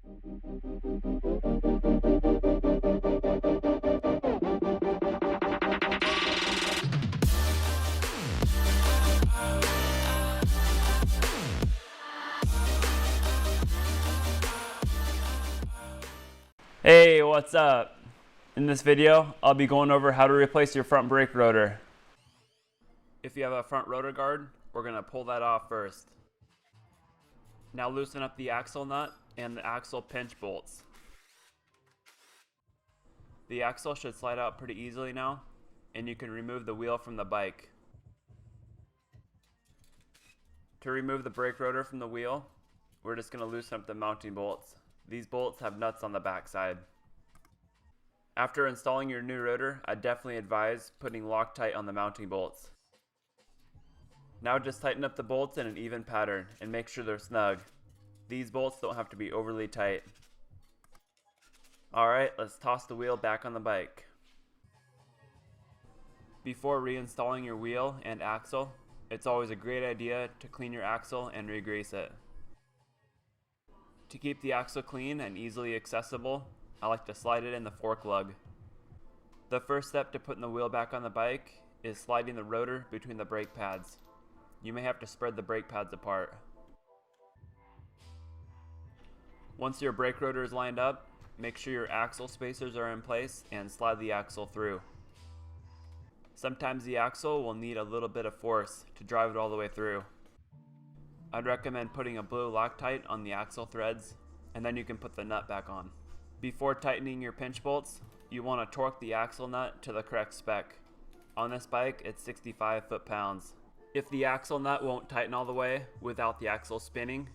Hey, what's up? In this video, I'll be going over how to replace your front brake rotor. If you have a front rotor guard, we're going to pull that off first. Now loosen up the axle nut and the axle pinch bolts. The axle should slide out pretty easily now, and you can remove the wheel from the bike. To remove the brake rotor from the wheel, we're just going to loosen up the mounting bolts. These bolts have nuts on the back side. After installing your new rotor, I definitely advise putting Loctite on the mounting bolts. Now just tighten up the bolts in an even pattern and make sure they're snug. These bolts don't have to be overly tight. Alright, let's toss the wheel back on the bike. Before reinstalling your wheel and axle, it's always a great idea to clean your axle and re-grease it. To keep the axle clean and easily accessible, I like to slide it in the fork lug. The first step to putting the wheel back on the bike is sliding the rotor between the brake pads. You may have to spread the brake pads apart. Once your brake rotor is lined up, make sure your axle spacers are in place and slide the axle through. Sometimes the axle will need a little bit of force to drive it all the way through. I'd recommend putting a blue Loctite on the axle threads, and then you can put the nut back on. Before tightening your pinch bolts, you want to torque the axle nut to the correct spec. On this bike, it's 65 foot-pounds. If the axle nut won't tighten all the way without the axle spinning,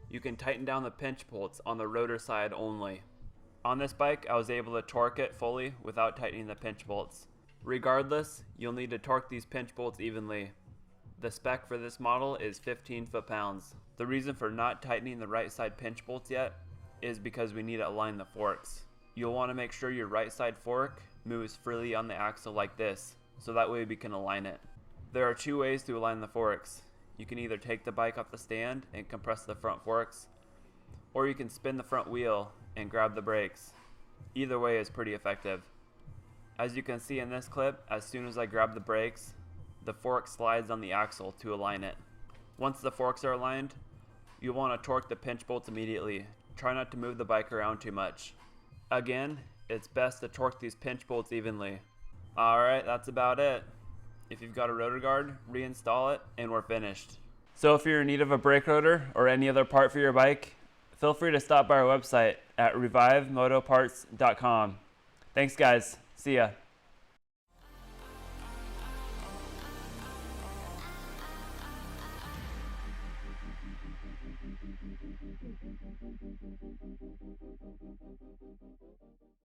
you can tighten down the pinch bolts on the rotor side only. On this bike, I was able to torque it fully without tightening the pinch bolts. Regardless, you'll need to torque these pinch bolts evenly. The spec for this model is 15 foot-pounds. The reason for not tightening the right side pinch bolts yet is because we need to align the forks. You'll want to make sure your right side fork moves freely on the axle like this, so that way we can align it. There are two ways to align the forks. You can either take the bike off the stand and compress the front forks, or you can spin the front wheel and grab the brakes. Either way is pretty effective. As you can see in this clip, as soon as I grab the brakes, the fork slides on the axle to align it. Once the forks are aligned, you'll want to torque the pinch bolts immediately. Try not to move the bike around too much. Again, it's best to torque these pinch bolts evenly. Alright, that's about it. If you've got a rotor guard, reinstall it and we're finished. So if you're in need of a brake rotor or any other part for your bike, feel free to stop by our website at revivemotoparts.com. Thanks guys, see ya.